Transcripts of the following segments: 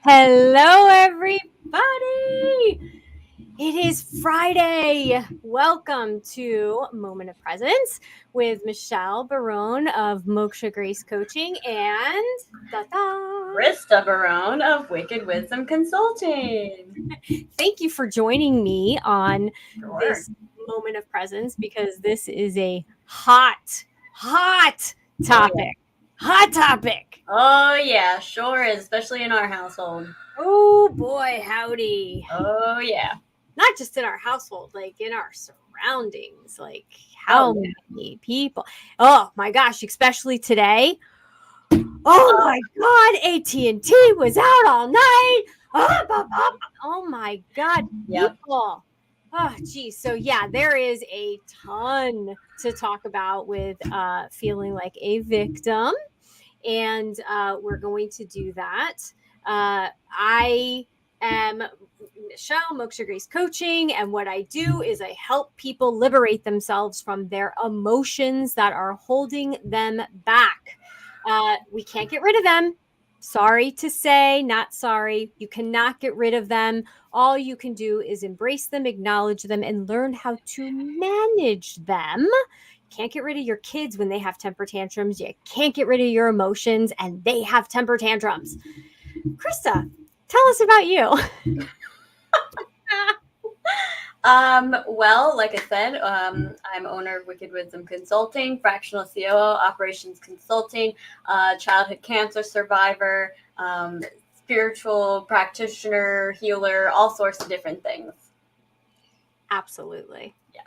Hello, everybody. It is Friday. Welcome to Moment of Presence with Michelle Barone of Moksha Grace Coaching and ta-da. Krista Barone of Wicked Wisdom Consulting. Thank you for joining me on Sure. this Moment of Presence because this is a hot Oh yeah. topic. Hot topic. Oh yeah, sure is, especially in our household. Oh boy, howdy. Oh yeah. Not just in our household, like in our surroundings, like Oh how yeah. many people. Oh my gosh, especially today. Oh Oh my god, AT&T was out all night. Oh my god, yep. people. Oh geez. So yeah, there is a ton to talk about with feeling like a victim, and we're going to do that. I am Michelle, Moksha Grace Coaching, and what I do is I help people liberate themselves from their emotions that are holding them back. We can't get rid of them. Sorry to say, not sorry. You cannot get rid of them. All you can do is embrace them, acknowledge them, and learn how to manage them. Can't get rid of your kids when they have temper tantrums. You can't get rid of your emotions and they have temper tantrums. Krista, tell us about you. Well, like I said, I'm owner of Wicked Wisdom Consulting, fractional COO, operations consulting, childhood cancer survivor, spiritual practitioner, healer, all sorts of different things. Absolutely. Yeah.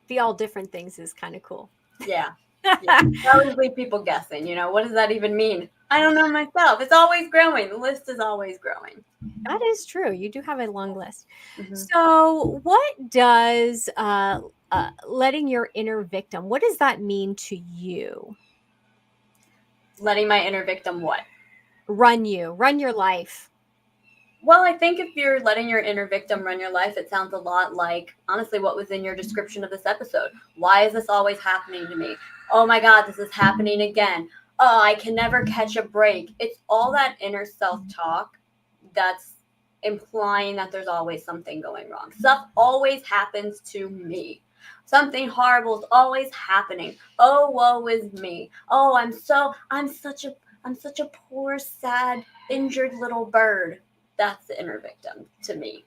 The all different things is kind of cool. Yeah. Yeah. That would leave people guessing, what does that even mean? I don't know myself. It's always growing. The list is always growing. That is true. You do have a long list. Mm-hmm. So, what does letting your inner victim, what does that mean to you? Letting my inner victim what? Run your life. Well, I think if you're letting your inner victim run your life, it sounds a lot like, honestly, what was in your description of this episode. Why is this always happening to me? Oh my God, this is happening again. Oh, I can never catch a break. It's all that inner self talk that's implying that there's always something going wrong. Stuff always happens to me. Something horrible is always happening. Oh, woe is me. Oh, I'm such a poor, sad, injured little bird. That's the inner victim to me.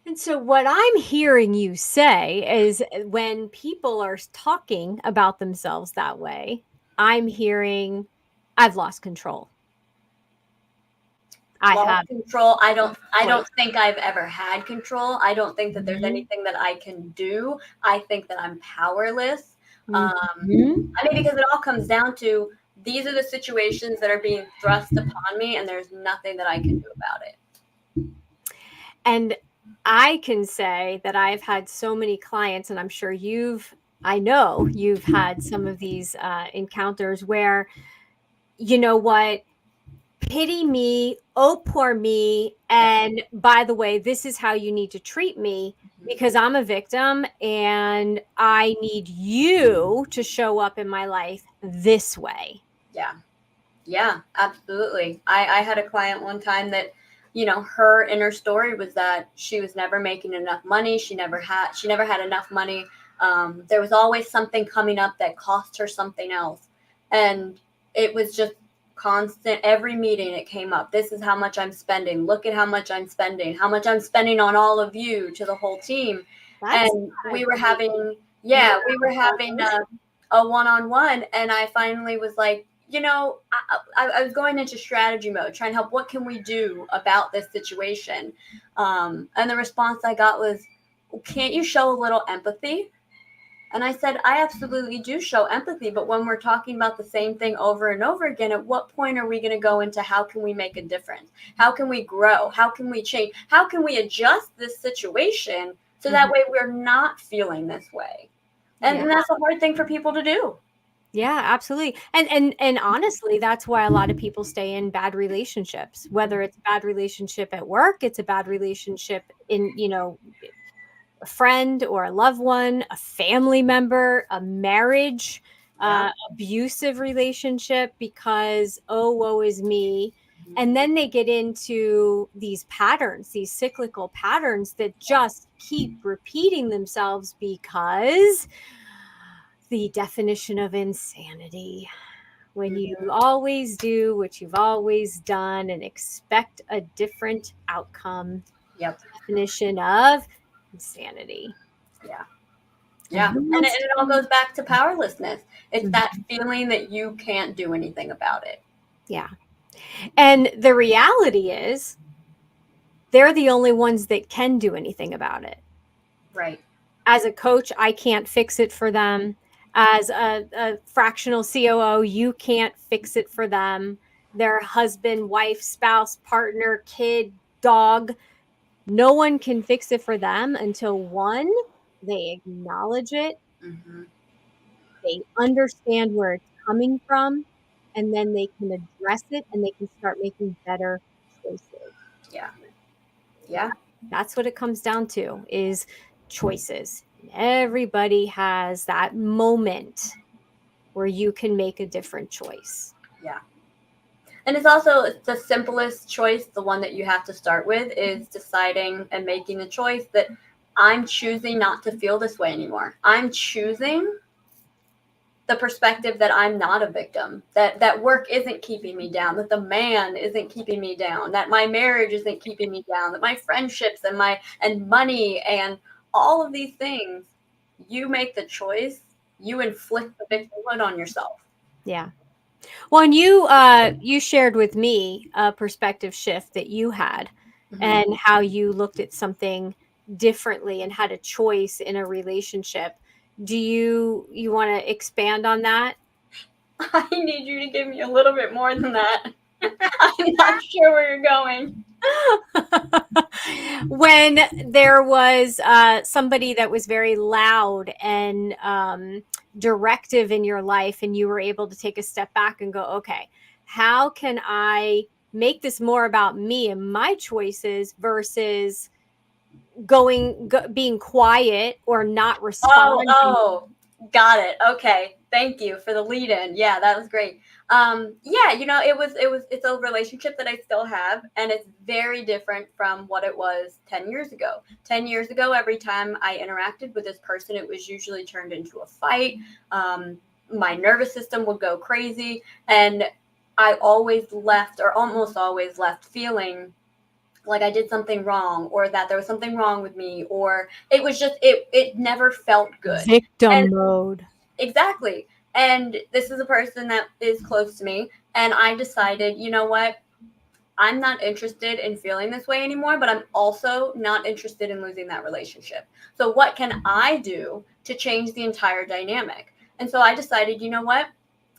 And so, what I'm hearing you say is when people are talking about themselves that way, I'm hearing, I've lost control. I Lost have control. I choice. don't think I've ever had control. I don't think that there's Mhm. anything that I can do. I think that I'm powerless. Mhm. I mean, because it all comes down to these are the situations that are being thrust upon me, and there's nothing that I can do about it. And I can say that I've had so many clients, and I'm sure I know you've had some of these encounters where, you know what, pity me, oh, poor me. Yeah. And by the way, this is how you need to treat me because I'm a victim and I need you to show up in my life this way. Yeah. Yeah, absolutely. I had a client one time that, her inner story was that she was never making enough money. She never had enough money. There was always something coming up that cost her something else. And it was just constant. Every meeting it came up. This is how much I'm spending. Look at how much I'm spending on all of you to the whole team. That's And not we were great. having, Yeah. yeah, we were having a one-on-one, and I finally was like, I was going into strategy mode, trying to help. What can we do about this situation? And the response I got was, can't you show a little empathy? And I said, I absolutely do show empathy, but when we're talking about the same thing over and over again, at what point are we going to go into how can we make a difference? How can we grow? How can we change? How can we adjust this situation so that way we're not feeling this way? Yeah. And that's a hard thing for people to do. Yeah, absolutely. And honestly, that's why a lot of people stay in bad relationships. Whether it's a bad relationship at work, it's a bad relationship in, a friend or a loved one, a family member, a marriage, Yeah. abusive relationship because, oh, woe is me. And then they get into these patterns, these cyclical patterns that just keep repeating themselves because the definition of insanity, when you Mhm. always do what you've always done and expect a different outcome, Yep. definition of insanity. Yeah. And Yeah. who And wants to it all be? goes back to powerlessness. It's that Mhm. feeling that you can't do anything about it. Yeah. And the reality is, they're the only ones that can do anything about it. Right. As a coach, I can't fix it for them. As a fractional COO, you can't fix it for them. Their husband, wife, spouse, partner, kid, dog, no one can fix it for them until one, they acknowledge it, Hmm. they understand where it's coming from, and then they can address it and they can start making better choices. Yeah. That, Yeah. that's what it comes down to is choices. Everybody has that moment where you can make a different choice. Yeah. And it's also the simplest choice, the one that you have to start with, is deciding and making the choice that I'm choosing not to feel this way anymore. I'm choosing the perspective that I'm not a victim, that work isn't keeping me down, that the man isn't keeping me down, that my marriage isn't keeping me down, that my friendships and money and all of these things, you make the choice, you inflict the victimhood on yourself. Yeah. Well, and you shared with me a perspective shift that you had Hmm. and how you looked at something differently and had a choice in a relationship. Do you want to expand on that? I need you to give me a little bit more than that. I'm not sure where you're going. When there was somebody that was very loud and directive in your life, and you were able to take a step back and go, okay, how can I make this more about me and my choices versus being quiet or not Oh, responding? oh, got it. Okay, thank you for the lead in. Yeah, that was great. Yeah, it's a relationship that I still have, and it's very different from what it was 10 years ago. 10 years ago, every time I interacted with this person, it was usually turned into a fight. Um, my nervous system would go crazy, and I always left, or almost always left, feeling like I did something wrong, or that there was something wrong with me, or it never felt good. And Victim mode. exactly. And this is a person that is close to me, and I decided, you know what? I'm not interested in feeling this way anymore, but I'm also not interested in losing that relationship. So what can I do to change the entire dynamic? And so I decided, you know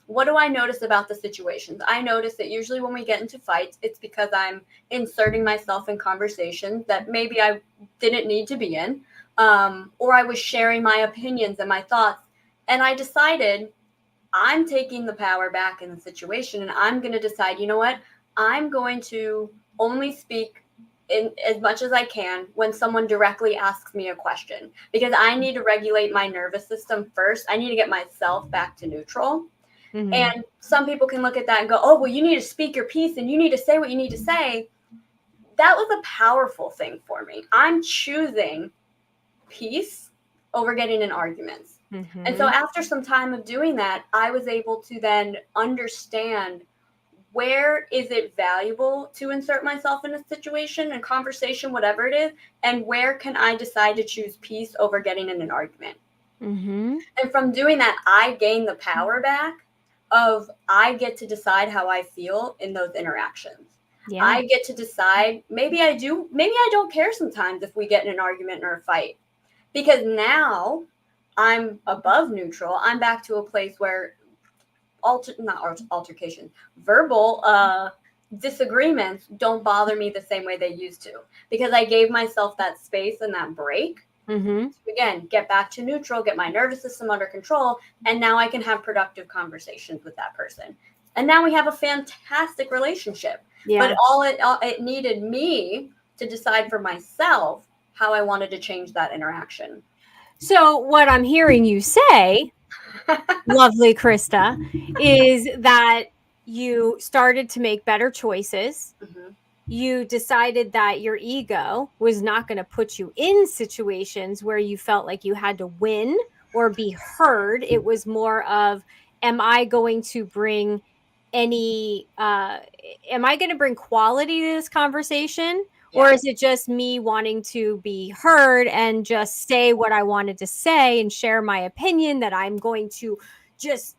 what do I notice about the situations? I notice that usually when we get into fights, it's because I'm inserting myself in conversations that maybe I didn't need to be in, or I was sharing my opinions and my thoughts. And I decided I'm taking the power back in the situation, and I'm going to decide, you know what? I'm going to only speak in as much as I can when someone directly asks me a question, because I need to regulate my nervous system first. I need to get myself back to neutral. Hmm. And some people can look at that and go, oh, well, you need to speak your piece and you need to say what you need to say. That was a powerful thing for me. I'm choosing peace over getting in arguments. And so Hmm. after some time of doing that, I was able to then understand where is it valuable to insert myself in a situation, a conversation, whatever it is, and where can I decide to choose peace over getting in an argument. Hmm. And from doing that, I gain the power back of I get to decide how I feel in those interactions. Yeah. I get to decide, maybe I don't care sometimes if we get in an argument or a fight, because now I'm above neutral. I'm back to a place where not altercation, verbal disagreements don't bother me the same way they used to, because I gave myself that space and that break Hmm. to, again, get back to neutral, get my nervous system under control, and now I can have productive conversations with that person. And now we have a fantastic relationship. But Yeah. all it needed me to decide for myself how I wanted to change that interaction. So what I'm hearing you say, lovely Krista, is that you started to make better choices. Hmm. You decided that your ego was not going to put you in situations where you felt like you had to win or be heard. It was more of, am I going to bring any am I going to bring quality to this conversation, or Yeah. is it just me wanting to be heard and just say what I wanted to say and share my opinion that I'm going to just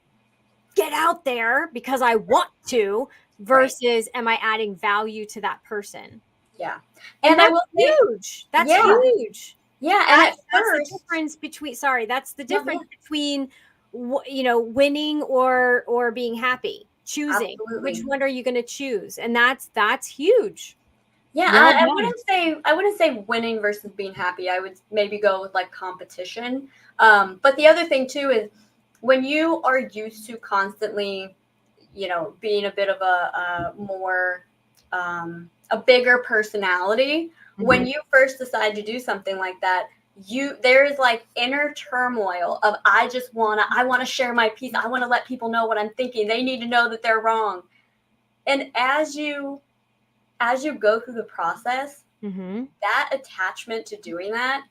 get out there because I want to, Right. versus am I adding value to that person? Yeah. And And I that's will say, huge. That's yeah, huge. yeah. And at That's the first, difference between, sorry, that's the no, difference yeah, between winning or being happy. Choosing. Which absolutely. one are you going to choose? And that's huge. Yeah, Well I done. wouldn't say winning versus being happy. I would maybe go with like competition. But the other thing too is when you are used to constantly, being a bit of a more a bigger personality, when Mhm. you first decide to do something like that, there is like inner turmoil of I wanna share my piece. I want to let people know what I'm thinking. They need to know that they're wrong. And as you go through the process, Mhm. that attachment to doing that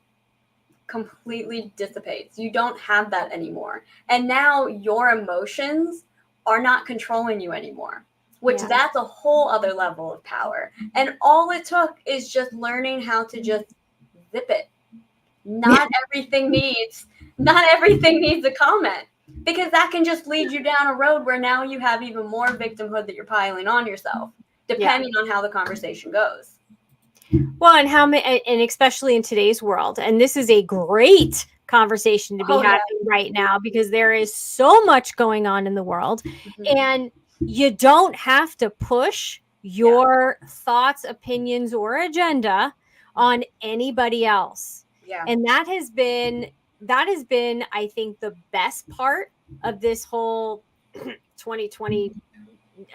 completely dissipates. You don't have that anymore. And now your emotions are not controlling you anymore, which Yeah. that's a whole other level of power. And all it took is just learning how to just zip it. Not everything needs not everything needs a comment, because that can just lead you down a road where now you have even more victimhood that you're piling on yourself, Yeah. depending on how the conversation goes. Well, and how many, and especially in today's world, and this is a great conversation to be Oh yeah. having right now because there is so much going on in the world, Mhm. and you don't have to push Yeah. your thoughts, opinions, or agenda on anybody else. Yeah. And that has been, I think, the best part of this whole 2020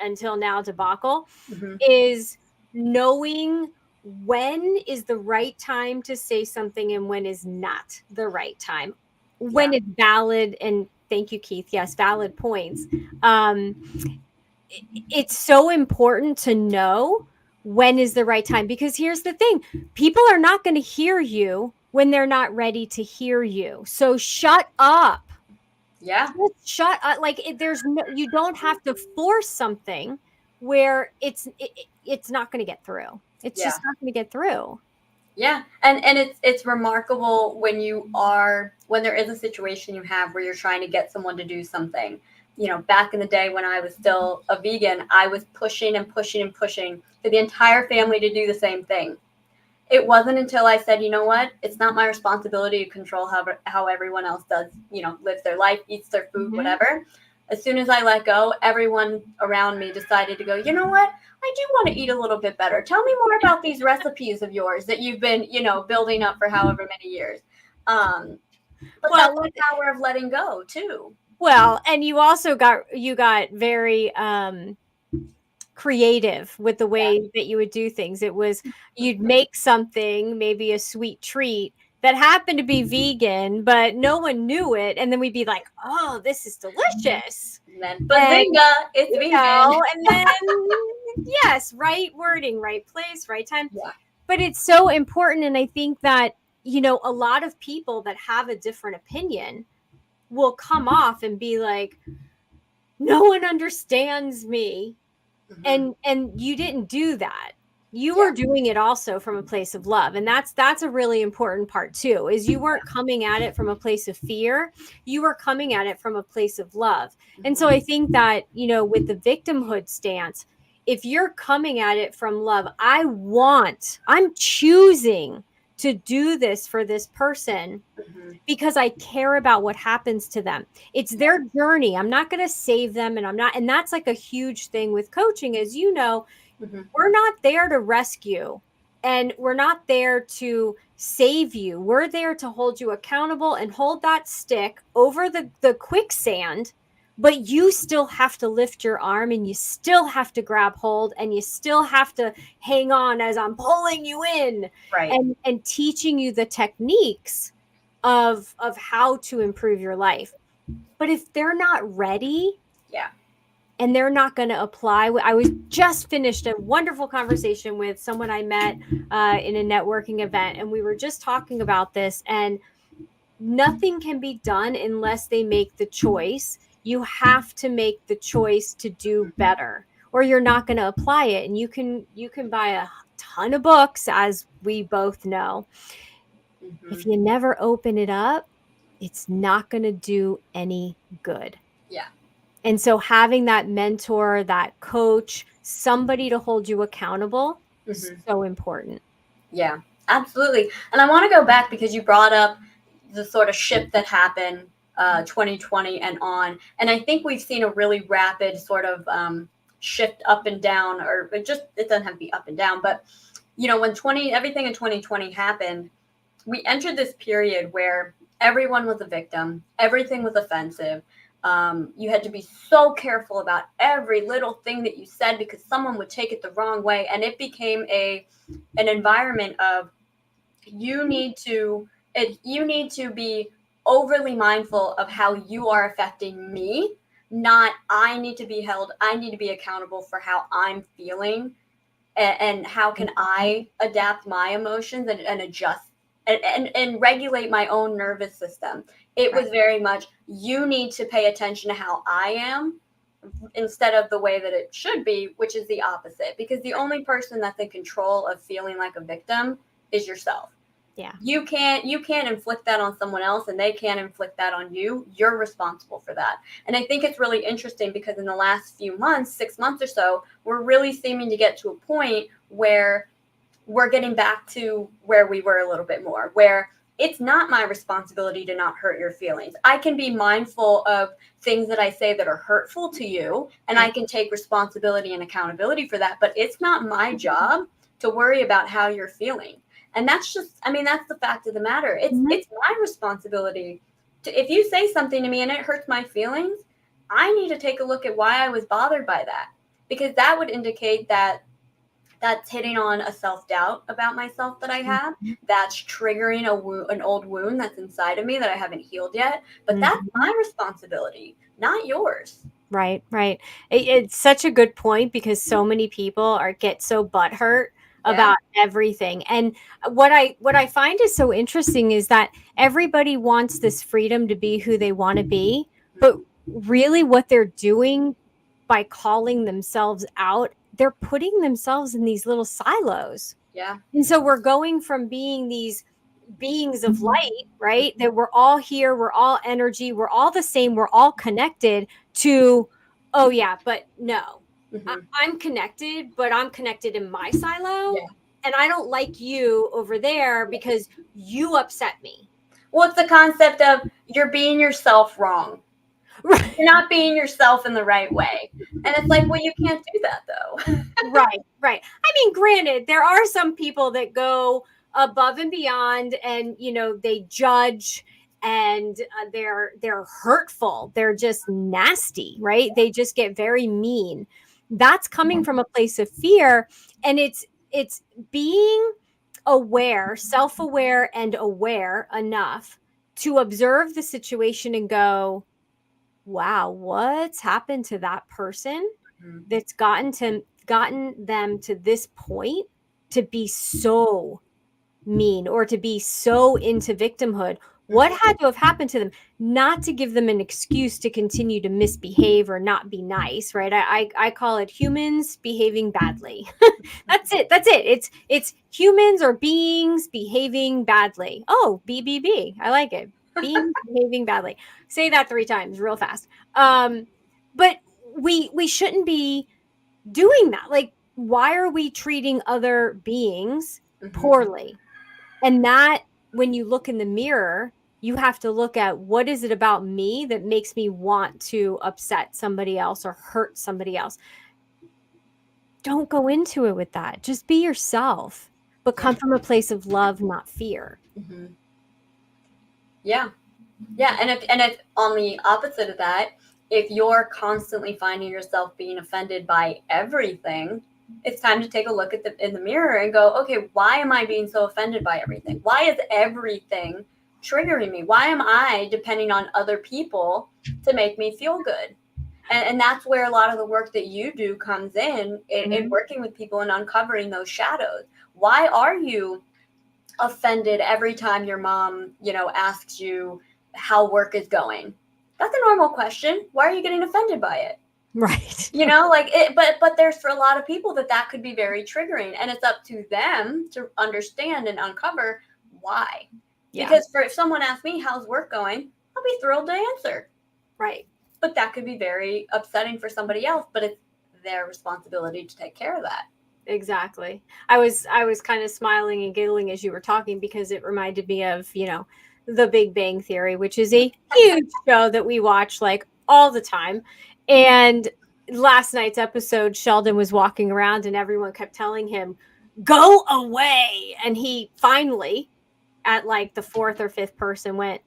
until now debacle Mhm. is knowing when is the right time to say something and when is not the right time. Yeah. When it's valid, and thank you, Keith. Yes, valid points. Um, it's so important to know when is the right time, because here's the thing, people are not going to hear you when they're not ready to hear you. So shut up. Yeah. Just shut up. Like there's no, you don't have to force something where it's not going to get through. It's Yeah. just not going to get through. Yeah. And it's remarkable when there is a situation you have where you're trying to get someone to do something. Back in the day when I was still a vegan, I was pushing and pushing and pushing for the entire family to do the same thing. It wasn't until I said, you know what, it's not my responsibility to control how everyone else does, lives their life, eats their food, Mhm. whatever. As soon as I let go, everyone around me decided to go, you know what, I do want to eat a little bit better. Tell me more about these recipes of yours that you've been, building up for however many years. Um, but Well, that's the power of letting go, too. and you got very creative with the Yeah. way that you would do things. It was, you'd make something, maybe a sweet treat that happened to be vegan, but no one knew it, and then we'd be like, "Oh, this is delicious." And then, And bazinga, it's vegan. and then yes, right wording, right place, right time. Yeah. But it's so important, and I think that, a lot of people that have a different opinion will come off and be like, "No one understands me." Hmm. And you didn't do that. You Yeah. were doing it also from a place of love, and that's a really important part too, is you weren't coming at it from a place of fear. You were coming at it from a place of love. And so I Hmm. think that, with the victimhood stance, if you're coming at it from love, I'm choosing to do this for this person Hmm. because I care about what happens to them. It's Yeah. their journey. I'm not going to save them, and I'm not, and that's like a huge thing with coaching, as Hmm. we're not there to rescue, and we're not there to save you. We're there to hold you accountable and hold that stick over the quicksand, but you still have to lift your arm, and you still have to grab hold, and you still have to hang on as I'm pulling you in, Right. and teaching you the techniques of how to improve your life. But if they're not ready, Yeah. and they're not going to apply. I was just finished a wonderful conversation with someone I met in a networking event, and we were just talking about this, and nothing can be done unless they make the choice. You have to make the choice to do better, or you're not going to apply it. And you can buy a ton of books, as we both know. If Mm-hmm. you never open it up, it's not going to do any good. Yeah. And so having that mentor, that coach, somebody to hold you accountable, Mm-hmm. so important. Yeah, absolutely. And I want to go back because you brought up the sort of shift that happened 2020 and on. And I think we've seen a really rapid sort of shift up and down, or it doesn't have to be up and down, but when everything in 2020 happened, we entered this period where everyone was a victim, everything was offensive. You had to be so careful about every little thing that you said because someone would take it the wrong way, and it became an environment of you need to you need to be overly mindful of how you are affecting me, not I need to be accountable for how I'm feeling, and how can I adapt my emotions and adjust and regulate my own nervous system. It Right. was very much you need to pay attention to how I am instead of the way that it should be, which is the opposite. Because the only person that's in control of feeling like a victim is yourself. Yeah. You can't inflict that on someone else, and they can't inflict that on you. You're responsible for that. And I think it's really interesting because in the last few months, 6 months or so, we're really seeming to get to a point where we're getting back to where we were a little bit more, where it's not my responsibility to not hurt your feelings. I can be mindful of things that I say that are hurtful to you, and I can take responsibility and accountability for that, but it's not my job to worry about how you're feeling. And that's just, I mean, that's the fact of the matter. It's Mhm. it's my responsibility to, if you say something to me and it hurts my feelings, I need to take a look at why I was bothered by that, because that would indicate that that's hitting on a self-doubt about myself that I have. Mhm. That's triggering an old wound that's inside of me that I haven't healed yet. But that's Mhm. my responsibility, not yours. Right, right. It's such a good point because so many people get so butthurt Yeah. about everything. And what I find is so interesting is that everybody wants this freedom to be who they want to be, but Mhm. really what they're doing by calling themselves out, they're putting themselves in these little silos. Yeah. And so we're going from being these beings of light, right? That we're all here, we're all energy, we're all the same, we're all connected to, oh, yeah, but no, Hmm. I'm connected, but I'm connected in my silo. Yeah. And I don't like you over there because you upset me. Well, it's the concept of you're being yourself wrong. Right. You're not being yourself in the right way. And it's like, well, you can't do that though. Right, right. I mean, granted, there are some people that go above and beyond, and they judge, and they're hurtful. They're just nasty, right? They just get very mean. That's coming from a place of fear, and it's being aware, self-aware and aware enough to observe the situation and go, "Wow, what's happened to that person Mhm. that's gotten them to this point to be so mean or to be so into victimhood? What Mhm. had to have happened to them not to give them an excuse to continue to misbehave or not be nice, right? I call it humans behaving badly. That's it. That's it. It's humans or beings behaving badly. Oh, BBB. I like it. Beings behaving badly. Say that 3 times real fast. But we shouldn't be doing that. Like, why are we treating other beings Mhm. poorly? And that, when you look in the mirror, you have to look at, what is it about me that makes me want to upset somebody else or hurt somebody else? Don't go into it with that. Just be yourself, but Yeah. come from a place of love, not fear. Mhm. Yeah. Yeah, and if on the opposite of that, if you're constantly finding yourself being offended by everything, it's time to take a look in the mirror and go, okay, why am I being so offended by everything? Why is everything triggering me? Why am I depending on other people to make me feel good? And that's where a lot of the work that you do comes in Mhm. working with people and uncovering those shadows. Why are you offended every time your mom, asks you how work is going? That's a normal question. Why are you getting offended by it? Right. Like it, but there's for a lot of people that could be very triggering, and it's up to them to understand and uncover why. Yeah. Because for if someone asks me how's work going, I'll be thrilled to answer. Right. But that could be very upsetting for somebody else, but it's their responsibility to take care of that. Exactly. I was kind of smiling and giggling as you were talking because it reminded me of, The Big Bang Theory, which is a huge show that we watch like all the time. And last night's episode, Sheldon was walking around and everyone kept telling him, "Go away." And he finally, at like the fourth or fifth person, went,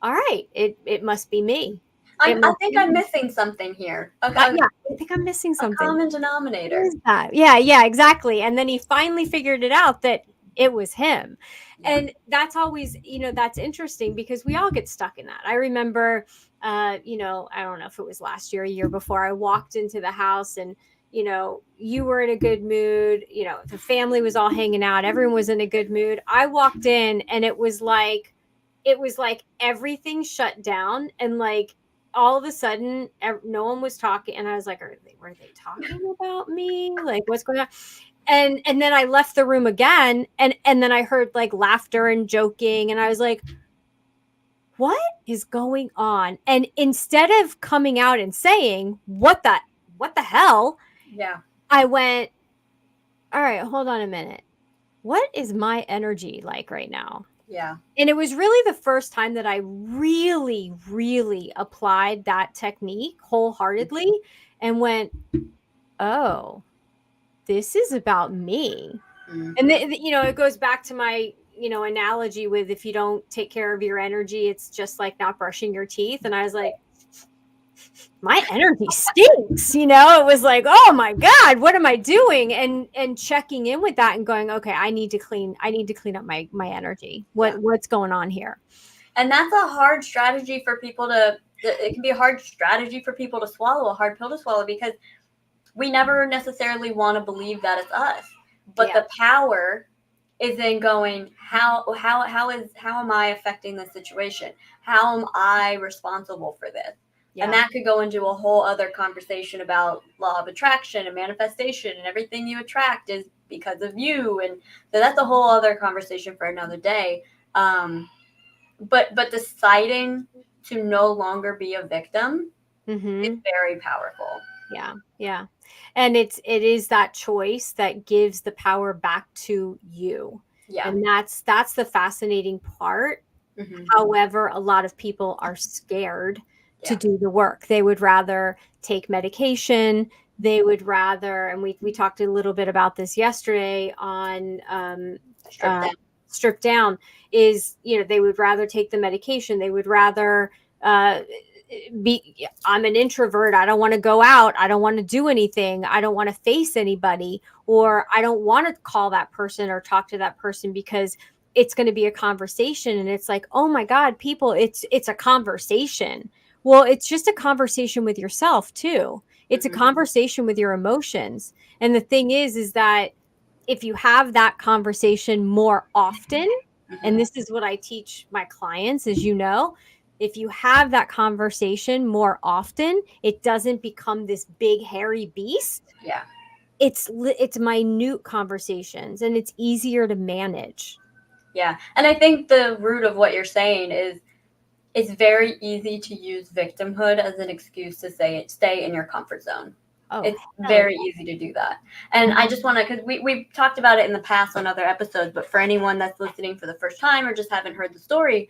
"All right, it must be me. It I must think be I'm me." missing something here. A Yeah, I think I'm missing something. common What denominator. is that? Yeah, yeah, exactly. And then he finally figured it out that it was him. Yeah. And that's always, that's interesting because we all get stuck in that. I remember, I don't know if it was last year, a year before, I walked into the house and, you were in a good mood. The family was all hanging out. Everyone was in a good mood. I walked in and it was like everything shut down and like all of a sudden no one was talking and I was like, were they talking about me, like what's going on? And then I left the room again and then I heard like laughter and joking and I was like, what is going on? And instead of coming out and saying what the hell, Yeah. I went, all right, hold on a minute, what is my energy like right now? Yeah. And it was really the first time that I really, really applied that technique wholeheartedly and went, "Oh, this is about me." And Hmm. it goes back to my, analogy with if you don't take care of your energy, it's just like not brushing your teeth. And I was like, my energy stinks. It was like, oh my God, what am I doing? And checking in with that and going, okay, I need to clean up my energy. Yeah. What's going on here? And that's a hard strategy for people to. It can be a hard strategy for people to swallow, a hard pill to swallow, because we never necessarily want to believe that it's us. But Yeah. the power is in going, how am I affecting this situation? How am I responsible for this? And Yeah. that could go into a whole other conversation about law of attraction and manifestation, and everything you attract is because of you. And so that's a whole other conversation for another day. Um, but deciding to no longer be a victim is Mhm. very powerful. Yeah, yeah. And it is that choice that gives the power back to you. Yeah. And that's the fascinating part. Hmm. However, a lot of people are scared to Yeah. do the work. They would rather take medication. They would rather, and we talked a little bit about this yesterday on Strip uh, down. Strip Down, is, they would rather take the medication. They would rather uh, I'm an introvert. I don't want to go out. I don't want to do anything. I don't want to face anybody, or I don't want to call that person or talk to that person because it's going to be a conversation. And it's like, oh my God, people, it's a conversation. Well, it's just a conversation with yourself too. It's a Hmm. conversation with your emotions. And the thing is that if you have that conversation more often, and Hmm. this is what I teach my clients, as you know, if you have that conversation more often, it doesn't become this big hairy beast. Yeah. It's minute conversations and it's easier to manage. Yeah. And I think the root of what you're saying is it's very easy to use victimhood as an excuse to say it, stay in your comfort zone. Oh, It's hell very easy to do that. And I just want to, because we've talked about it in the past on other episodes, but for anyone that's listening for the first time or just haven't heard the story,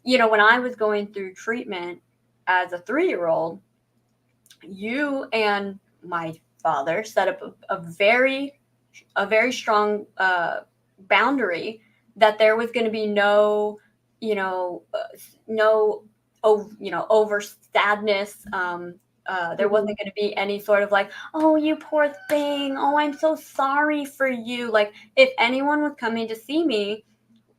when I was going through treatment as a 3-year-old, you and my father set up a very strong boundary that there was going to be no, you know, no, over sadness. There Mhm. wasn't going to be any sort of like, oh, you poor thing. Oh, I'm so sorry for you. Like, if anyone was coming to see me,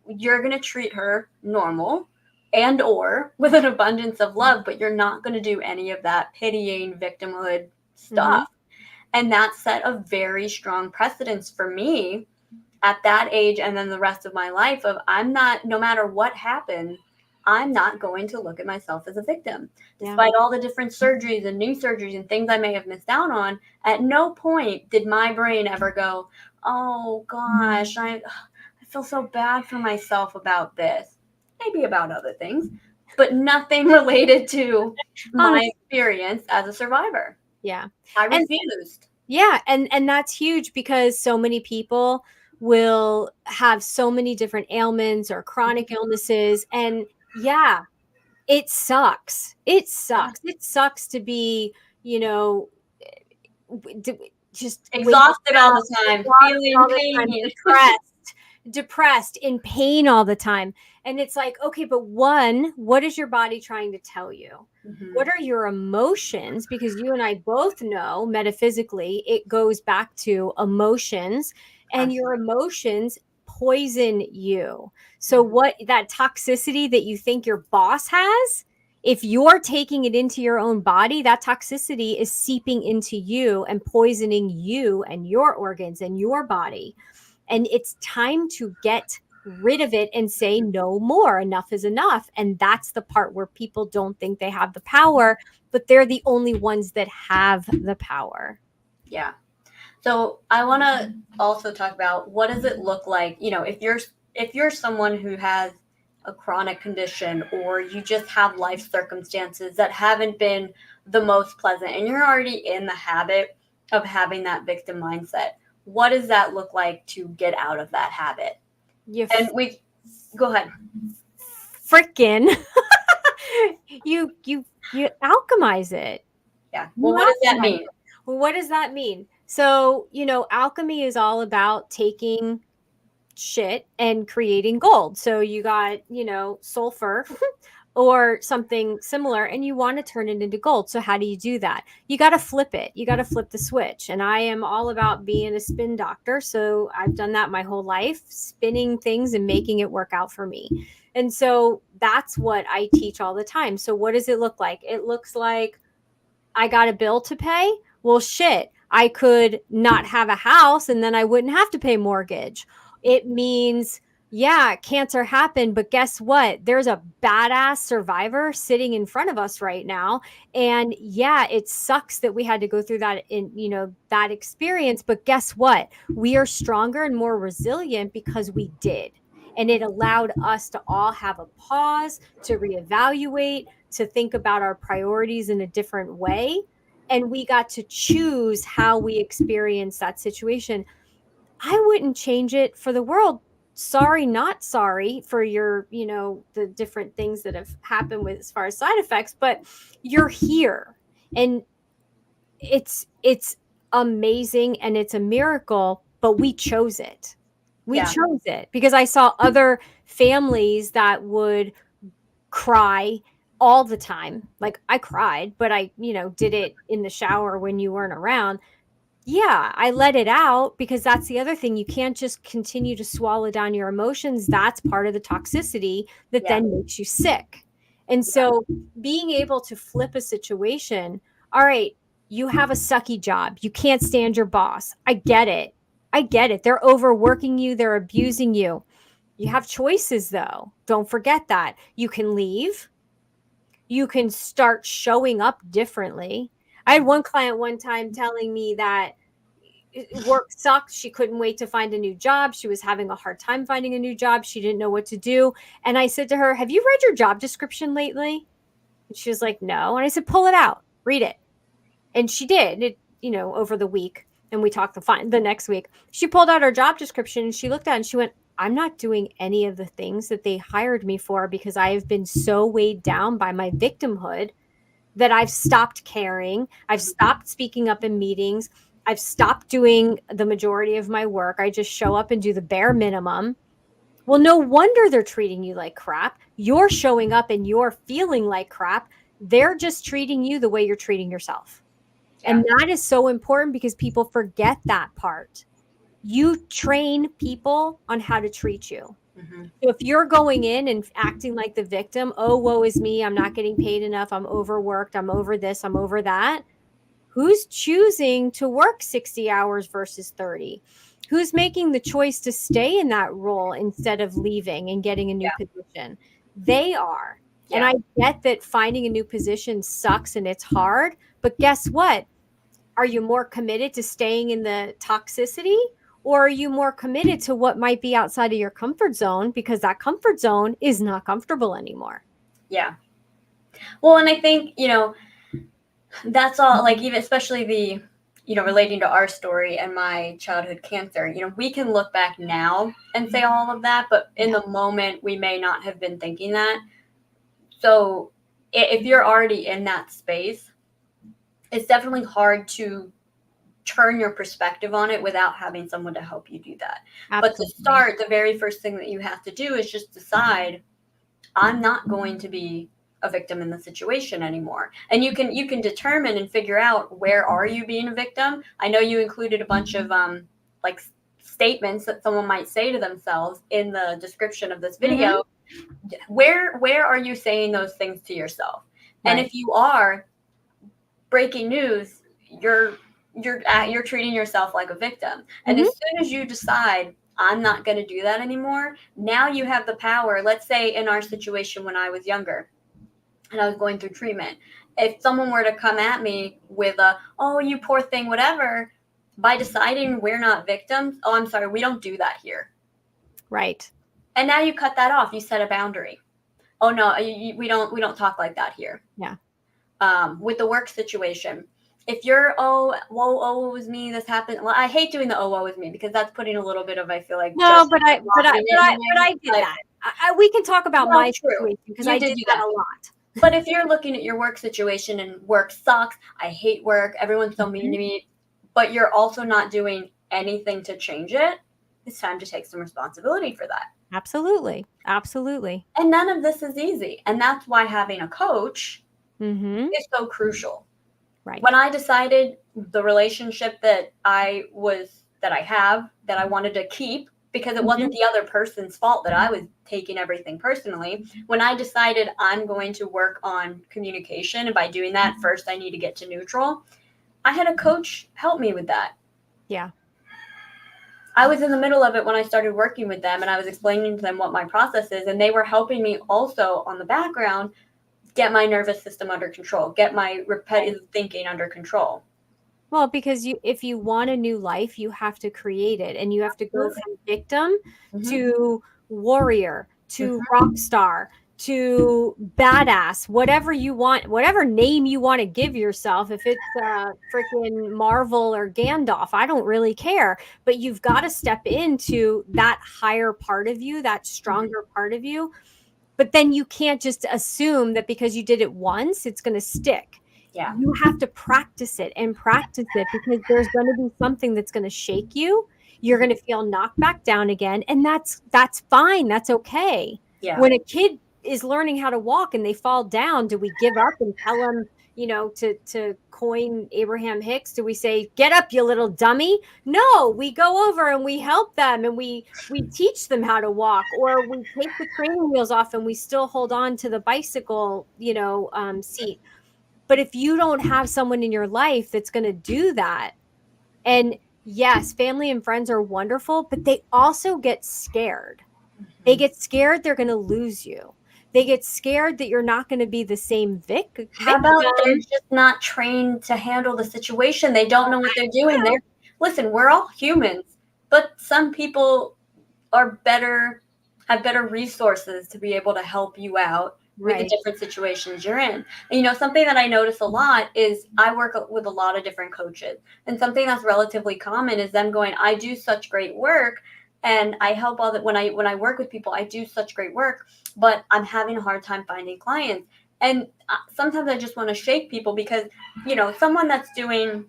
you're going to treat her normal. and or with an abundance of love, but you're not going to do any of that pitying victimhood Mhm. stuff. And that set a very strong precedence for me at that age and then the rest of my life of I'm not, no matter what happens, I'm not going to look at myself as a victim. Yeah. Despite all the different surgeries and new surgeries and things I may have missed out on, at no point did my brain ever go, oh gosh, I feel so bad for myself about this. Maybe about other things, but nothing related to my Honest experience as a survivor. yeah. I And refused. yeah, and that's huge because so many people will have so many different ailments or chronic illnesses, and yeah, it sucks. It Yeah. sucks. It sucks to be, you know, just waking Exhausted all up, the time, exhausted feeling all the time, pain. depressed, in pain all the time. And it's like, okay, but one, what is your body trying to tell you? Mhm. What are your emotions? Because you and I both know metaphysically, it goes back to emotions, and your Absolutely. emotions poison you. So, Mhm. what that toxicity that you think your boss has, if you're taking it into your own body, that toxicity is seeping into you and poisoning you and your organs and your body. And it's time to get rid of it and say no more. Enough is enough. And that's the part where people don't think they have the power, but they're the only ones that have the power. Yeah. So I want to also talk about what does it look like, if you're someone who has a chronic condition or you just have life circumstances that haven't been the most pleasant and you're already in the habit of having that victim mindset. What does that look like to get out of that habit? You And we go ahead. freaking you alchemize it. Yeah. You Well, what does that alchemize mean? it. Well, what does that mean? So, alchemy is all about taking shit and creating gold. So you got, sulfur or something similar, and you want to turn it into gold. So how do you do that? You got to flip it. You got to flip the switch. And I am all about being a spin doctor. So I've done that my whole life, spinning things and making it work out for me. And so that's what I teach all the time. So what does it look like? It looks like I got a bill to pay. Well, shit, I could not have a house and then I wouldn't have to pay mortgage. It means, yeah, cancer happened, but guess what? There's a badass survivor sitting in front of us right now. And yeah, it sucks that we had to go through that that experience, but guess what? We are stronger and more resilient because we did. And it allowed us to all have a pause, to reevaluate, to think about our priorities in a different way. And we got to choose how we experience that situation. I wouldn't change it for the world. Sorry, not sorry for the different things that have happened with as far as side effects, but you're here. And it's amazing and it's a miracle, but we chose it. We Yeah. chose it because I saw other families that would cry all the time. Like I cried, but I, did it in the shower when you weren't around. Yeah, I let it out because that's the other thing. You can't just continue to swallow down your emotions. That's part of the toxicity that Yeah. then makes you sick. And Yeah. so being able to flip a situation, all right, you have a sucky job. You can't stand your boss. I get it. I get it. They're overworking you, they're abusing you. You have choices though. Don't forget that. You can leave, you can start showing up differently. I had one client one time telling me that work sucked. She couldn't wait to find a new job. She was having a hard time finding a new job. She didn't know what to do. And I said to her, have you read your job description lately? And she was like, no. And I said, pull it out, read it. And she did it, over the week. And we talked the next week. She pulled out her job description and she looked at it and she went, I'm not doing any of the things that they hired me for because I have been so weighed down by my victimhood that I've stopped caring. I've stopped speaking up in meetings. I've stopped doing the majority of my work. I just show up and do the bare minimum. Well, no wonder they're treating you like crap. You're showing up and you're feeling like crap. They're just treating you the way you're treating yourself. Yeah. And that is so important because people forget that part. You train people on how to treat you. Hmm. So if you're going in and acting like the victim, oh, woe is me, I'm not getting paid enough, I'm overworked, I'm over this, I'm over that. Who's choosing to work 60 hours versus 30? Who's making the choice to stay in that role instead of leaving and getting a new Yeah. position? They are. And Yeah. I get that finding a new position sucks and it's hard, but guess what? Are you more committed to staying in the toxicity, or are you more committed to what might be outside of your comfort zone, because that comfort zone is not comfortable anymore? Yeah. Well, and I think, that's all, like, even especially the, relating to our story and my childhood cancer, we can look back now and say all of that, but in Yeah. the moment, we may not have been thinking that. So if you're already in that space, it's definitely hard to turn your perspective on it without having someone to help you do that. But to Absolutely. start, the very first thing that you have to do is just decide, I'm not going to be a victim in the situation anymore. And you can determine and figure out, where are you being a victim. I know you included a bunch of like statements that someone might say to themselves in the description of this Mm-hmm. video. Where are you saying those things to yourself? And Right. if you are, breaking news, you're treating yourself like a victim. And as Mm-hmm. soon as you decide, I'm not going to do that anymore, now you have the power. Let's say in our situation, when I was younger and I was going through treatment, if someone were to come at me with a, oh, you poor thing, whatever, by deciding we're not victims, oh, I'm sorry, we don't do that here. Right. And now you cut that off. You set a boundary. Oh no, we don't talk like that here. Yeah. With the work situation, if you're, oh, whoa, oh, it was me, this happened. Well, I hate doing the, oh, woe was me, because that's putting a little bit of, I feel like, No, judgment and blocking it in a but way. I did But, that. We can talk about well, my true, situation because you I did did do that that. a lot. But if you're looking at your work situation and work sucks, I hate work, everyone's so mean Mhm. to me, but you're also not doing anything to change it, it's time to take some responsibility for that. Absolutely. Absolutely. And none of this is easy. And that's why having a coach Mm-hmm. is so crucial. When Right. I decided the relationship that I have, that I wanted to keep, because it wasn't Mm-hmm. the other person's fault that I was taking everything personally. When I decided I'm going to work on communication, and by doing that, first I need to get to neutral, I had a coach help me with that. Yeah. I was in the middle of it when I started working with them, and I was explaining to them what my process is, and they were helping me also on the background get my nervous system under control, get my Right. repetitive thinking under control. Well, because if you want a new life, you have to create it, and you have to go Absolutely. from victim Hmm. to warrior to Hmm. rock star to badass, whatever you want, whatever name you want to give yourself. If it's freaking Marvel or Gandalf, I don't really care. But you've got to step into that higher part of you, that Hmm. stronger part of you. But then you can't just assume that because you did it once, it's going to stick. Yeah. You have to practice it because there's going to be something that's going to shake you. You're going Mhm. to feel knocked back down again, and that's fine. That's okay. Yeah. When a kid is learning how to walk and they fall down, do we give up and tell them, to coin Abraham Hicks, do we say, "Get up, you little dummy"? No, we go over and we help them and we teach them how to walk, or we take the training wheels off and we still hold on to the bicycle, seat. But if you don't have someone in your life that's going to do that, and yes, family and friends are wonderful, but they also get scared. They Mhm. get scared they're going to lose you. They get scared that you're not going to be the same How about they're victim. just not trained to handle the situation? They don't know what they're doing. True. Listen, we're all humans, but some people are better, have better resources to be able to help you out with the Right. different situations you're in. And, something that I notice a lot is I work with a lot of different coaches, and something that's relatively common is them going, I do such great work, and I help all that. When I work with people, I do such great work, but I'm having a hard time finding clients. And sometimes I just want to shake people, because someone that's doing,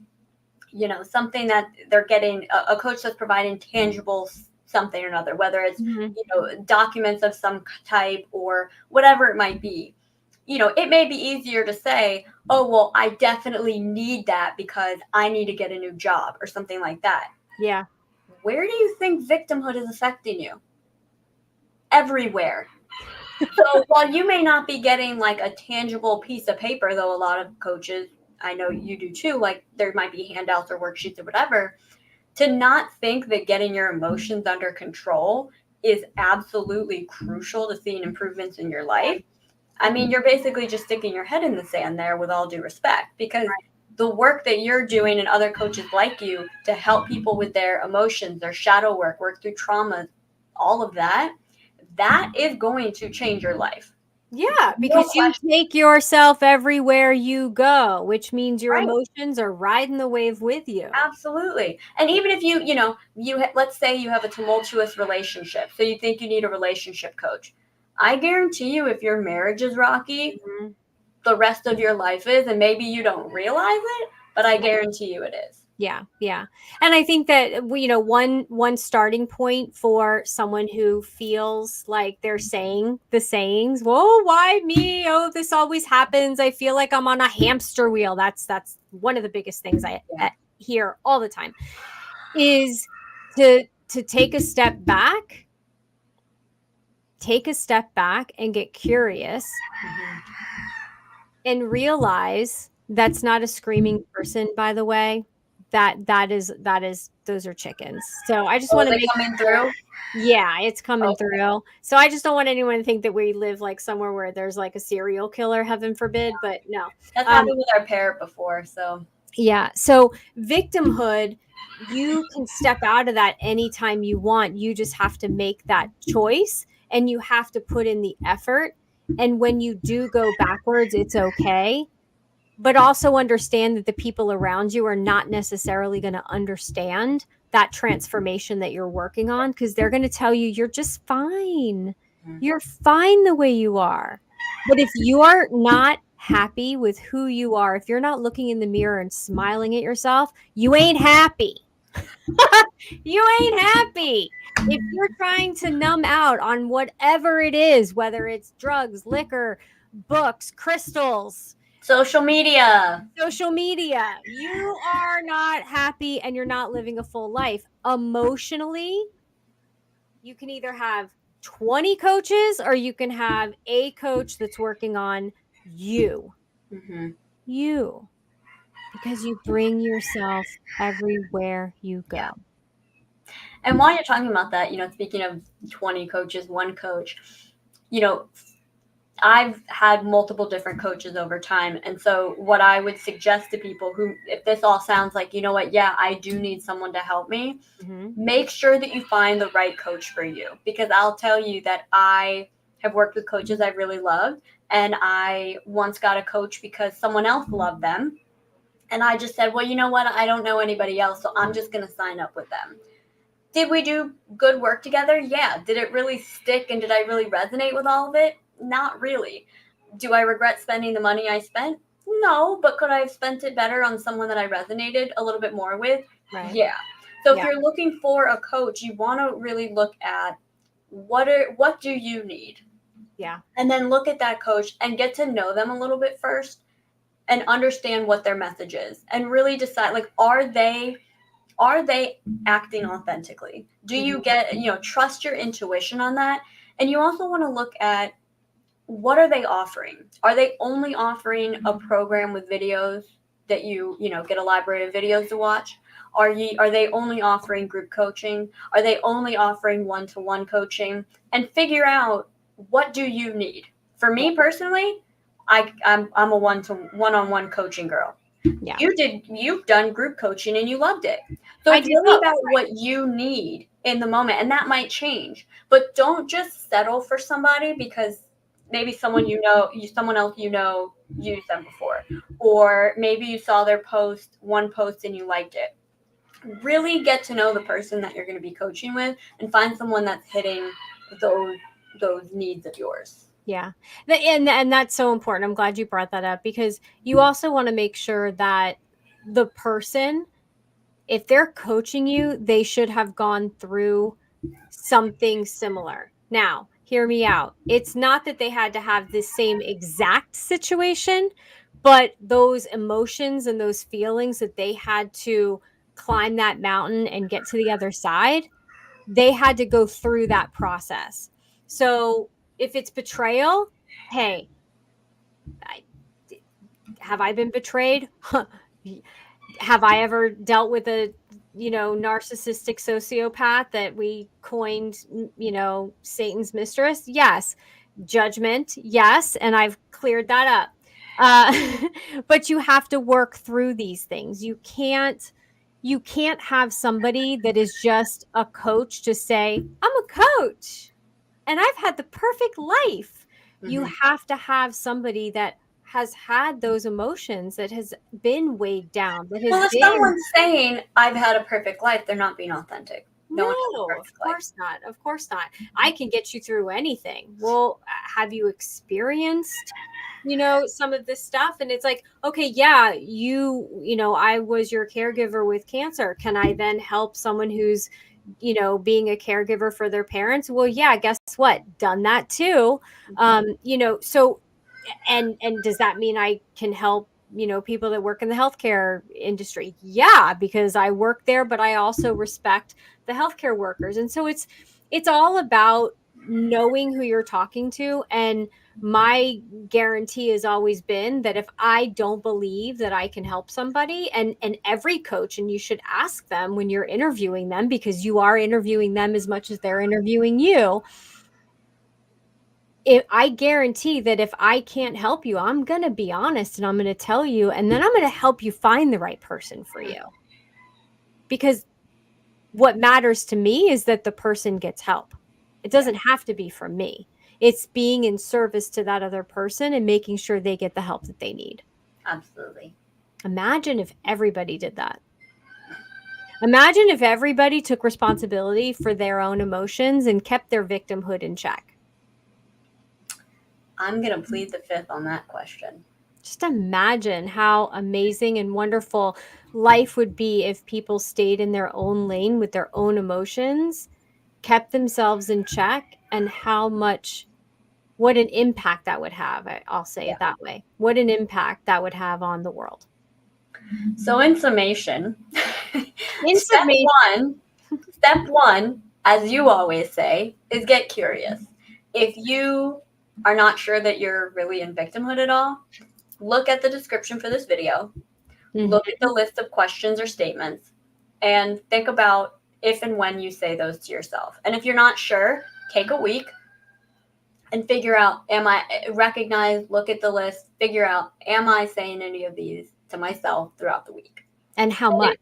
something that they're getting, a coach that's providing tangible something or another, whether it's, Mhm. documents of some type or whatever it might be. It may be easier to say, oh, well, I definitely need that because I need to get a new job or something like that. Yeah. Where do you think victimhood is affecting you? everywhere. So while you may not be getting like a tangible piece of paper, though a lot of coaches, I know you do too, like there might be handouts or worksheets or whatever, to not think that getting your emotions under control is absolutely crucial to seeing improvements in your life. I mean, you're basically just sticking your head in the sand there with all due respect, because the work that you're doing and other coaches like you to help people with their emotions, their shadow work through traumas, all of that, that is going to change your life. Yeah, No because you question. take yourself everywhere you go, which means your Right. emotions are riding the wave with you. Absolutely. And even if let's say you have a tumultuous relationship, so you think you need a relationship coach. I guarantee you, if your marriage is rocky, Mhm. the rest of your life is, and maybe you don't realize it, but I guarantee you it is. Yeah, yeah. And I think that one starting point for someone who feels like they're saying the sayings, "Whoa, why me? Oh, this always happens. I feel like I'm on a hamster wheel." That's one of the biggest things I Yeah. hear all the time is to take a step back and get curious Mhm. and realize that's not a screaming person, by the way. That is those are chickens. So I just Oh, want is to it make coming sure. through? Yeah, it's coming Okay. through. So I just don't want anyone to think that we live like somewhere where there's like a serial killer, heaven forbid, but no. That's Um, happened with our parrot before, so. yeah. So victimhood, you can step out of that anytime you want. You just have to make that choice and you have to put in the effort. And when you do go backwards, it's okay. But also understand that the people around you are not necessarily going to understand that transformation that you're working on because they're going to tell you you're just fine. Mhm. You're fine the way you are. But if you're not happy with who you are, if you're not looking in the mirror and smiling at yourself, you ain't happy. You ain't happy. If you're trying to numb out on whatever it is, whether it's drugs, liquor, books, crystals, Social media. social media, you are not happy and you're not living a full life. Emotionally, you can either have 20 coaches or you can have a coach that's working on you. Hmm. You, because you bring yourself everywhere you Yeah. go. And while you're talking about that, speaking of 20 coaches, one coach, you know, I've had multiple different coaches over time. And so, what I would suggest to people who, if this all sounds like, you know what, yeah, I do need someone to help me, Mhm. make sure that you find the right coach for you. Because I'll tell you that I have worked with coaches I really loved. And I once got a coach because someone else loved them. And I just said, well, you know what? I don't know anybody else. So I'm just going to sign up with them. Did we do good work together? Yeah. Did it really stick and did I really resonate with all of it? Not really. Do I regret spending the money I spent? No, but could I have spent it better on someone that I resonated a little bit more with? Right. Yeah. So if Yeah. you're looking for a coach, you want to really look at what do you need? Yeah. And then look at that coach and get to know them a little bit first and understand what their message is and really decide, like, are they acting authentically? Do you Mhm. get, trust your intuition on that? And you also want to look at what are they offering? Are they only offering a program with videos that get a library of videos to watch? Are they only offering group coaching? Are they only offering one-to-one coaching? And figure out, what do you need? For Yeah. me personally, I'm a one-on-one coaching girl. Yeah. You've done group coaching and you loved it. So I it's did really both. about what you need in the moment, and that might change. But don't just settle for somebody because maybe someone else used them before, or maybe you saw their one post and you liked it. Really get to know the person that you're going to be coaching with, and find someone that's hitting those those needs of yours. Yeah. And that's so important. I'm glad you brought that up because you also want to make sure that the person, if they're coaching you, they should have gone through something similar. Now, hear me out. It's not that they had to have the same exact situation, but those emotions and those feelings that they had to climb that mountain and get to the other side, they had to go through that process. So if it's betrayal, hey, I, have I been betrayed? Have I ever dealt with a, narcissistic sociopath that we coined, Satan's mistress? Yes. Judgment, yes, and I've cleared that up. But you have to work through these things. You can't have somebody that is just a coach to say, I'm a coach and I've had the perfect life. You Hmm. have to have somebody that has had those emotions, that has been weighed down, that has Well, if been. someone's saying I've had a perfect life, they're not being authentic. No one has a No, of perfect life. course not. Of course not. I can get you through anything. Well, have you experienced, some of this stuff? And it's like, okay, yeah, I was your caregiver with cancer. Can I then help someone who's, being a caregiver for their parents? Well, yeah, guess what? Done that too. So and does that mean I can help, people that work in the healthcare industry? Yeah, because I work there, but I also respect the healthcare workers. And so it's all about knowing who you're talking to. And my guarantee has always been that if I don't believe that I can help somebody, and every coach, and you should ask them when you're interviewing them, because you are interviewing them as much as they're interviewing you, if I guarantee that if I can't help you, I'm going to be honest and I'm going to tell you, and then I'm going to help you find the right person for you. Because what matters to me is that the person gets help. It Yeah, doesn't have to be from me. It's being in service to that other person and making sure they get the help that they need. absolutely. Imagine if everybody did that. Imagine if everybody took responsibility for their own emotions and kept their victimhood in check. I'm going to plead the fifth on that question. Just imagine how amazing and wonderful life would be if people stayed in their own lane with their own emotions, kept themselves in check, and what an impact that would have. I'll say Yeah. it that way. What an impact that would have on the world. So, in summation, In step summation, one, step one, as you always say, is get curious. If you are not sure that you're really in victimhood at all, look at the description for this video, look at the list of questions or statements, and think about if and when you say those to yourself. And if you're not sure, take a week and figure out, look at the list, figure out, am I saying any of these to myself throughout the week? and how much.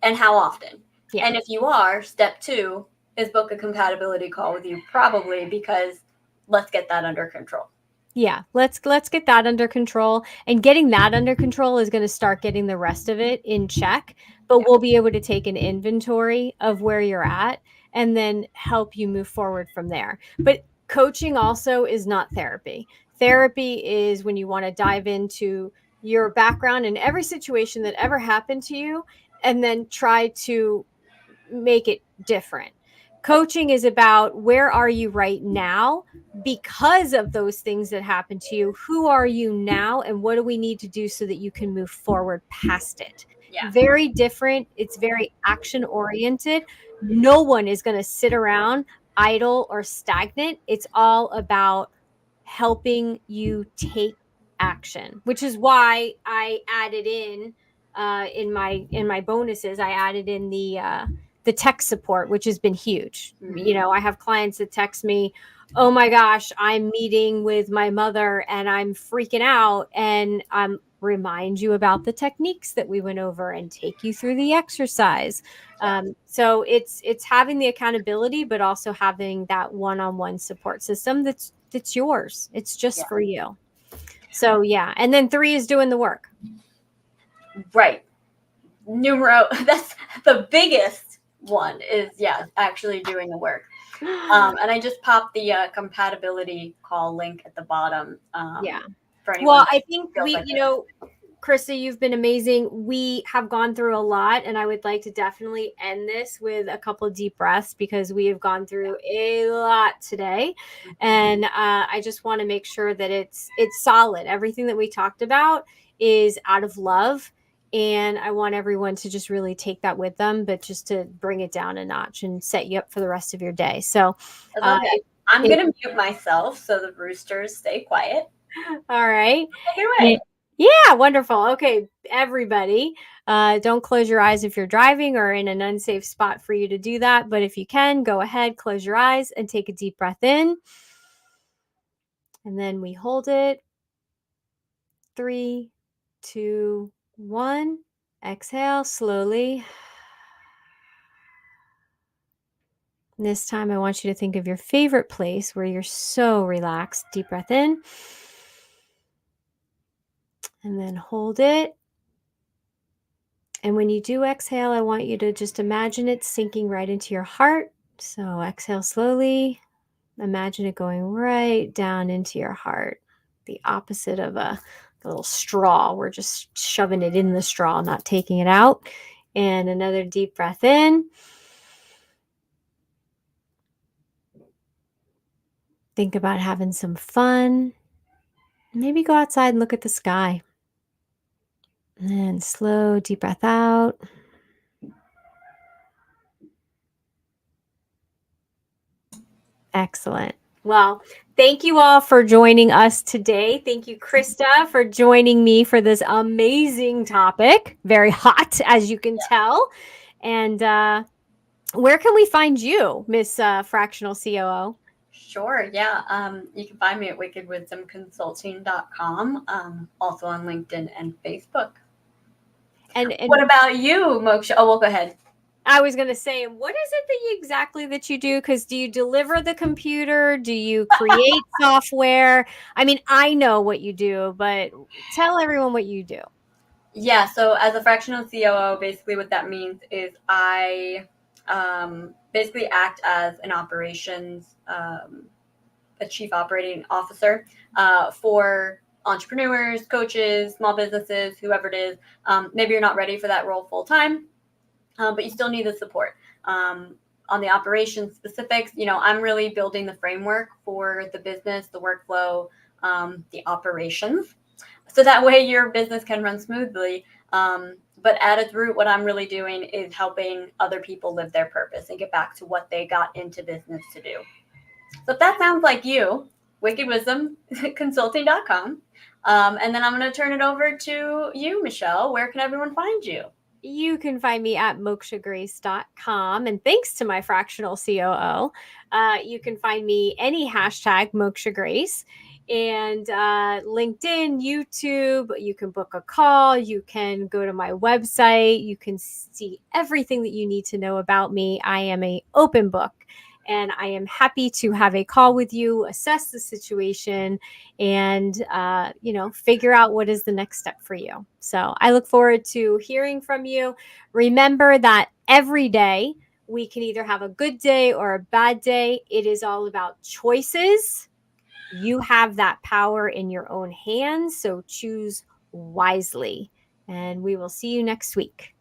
And how often? Yeah. And if you are, step two is book a compatibility call with you, probably, because let's get that under control. Yeah, let's get that under control. And getting that under control is going to start getting the rest of it in check. But Yeah. we'll be able to take an inventory of where you're at and then help you move forward from there. But coaching also is not therapy. Therapy is when you want to dive into your background and every situation that ever happened to you and then try to make it different. Coaching is about where are you right now because of those things that happened to you. Who are you now and what do we need to do so that you can move forward past it? Yeah. Very different. It's very action oriented. No one is going to sit around idle or stagnant. It's all about helping you take action, which is why I added in my bonuses, I added in the tech support, which has been huge. Mm-hmm. I have clients that text me, oh my gosh, I'm meeting with my mother and I'm freaking out, and remind you about the techniques that we went over and take you through the exercise. Yeah. So it's having the accountability, but also having that one-on-one support system that's yours. It's Yeah. just for you. So yeah, and then 3 is doing the work. Right. That's the biggest one is, yeah, actually doing the work. And I just popped the compatibility call link at the bottom. Yeah. For anyone Well, that I think feels like Krista, you've been amazing. We have gone through a lot, and I would like to definitely end this with a couple of deep breaths because we have gone through a lot today, and I just want to make sure that it's solid. Everything that we talked about is out of love, and I want everyone to just really take that with them, but just to bring it down a notch and set you up for the rest of your day. So, I love that. I'm going to mute myself so the roosters stay quiet. All right. Take it away. Yeah, wonderful. Okay, everybody, don't close your eyes if you're driving or in an unsafe spot for you to do that. But if you can, go ahead, close your eyes and take a deep breath in. And then we hold it. 3, 2, 1. Exhale slowly. This time, I want you to think of your favorite place where you're so relaxed. Deep breath in. And then hold it. And when you do exhale, I want you to just imagine it sinking right into your heart. So exhale slowly. Imagine it going right down into your heart. The opposite of a little straw. We're just shoving it in the straw, not taking it out. And another deep breath in. Think about having some fun. Maybe go outside and look at the sky. And slow, deep breath out. Excellent. Well, thank you all for joining us today. Thank you, Krista, for joining me for this amazing topic. Very hot, as you can tell. And where can we find you, Miss Fractional COO? Sure, yeah. You can find me at wickedwisdomconsulting.com, also on LinkedIn and Facebook. And What about you, Moksha? Oh, well, go ahead. I was going to say, what is it that you exactly that you do? Because do you deliver the computer? Do you create software? I mean, I know what you do, but tell everyone what you do. Yeah, so as a fractional COO, basically what that means is I basically act as an operations, a chief operating officer for entrepreneurs, coaches, small businesses, whoever it is. Maybe you're not ready for that role full time, but you still need the support. On the operations specifics, I'm really building the framework for the business, the workflow, the operations, so that way your business can run smoothly. But at its root, what I'm really doing is helping other people live their purpose and get back to what they got into business to do. So if that sounds like you, wickedwisdomconsulting.com. And then I'm going to turn it over to you, Michelle. Where can everyone find you? You can find me at mokshagrace.com. And thanks to my fractional COO, you can find me any hashtag mokshagrace and LinkedIn, YouTube. You can book a call. You can go to my website. You can see everything that you need to know about me. I am an open book. And I am happy to have a call with you, assess the situation, and figure out what is the next step for you. So I look forward to hearing from you. Remember that every day we can either have a good day or a bad day. It is all about choices. You have that power in your own hands, so choose wisely. And we will see you next week.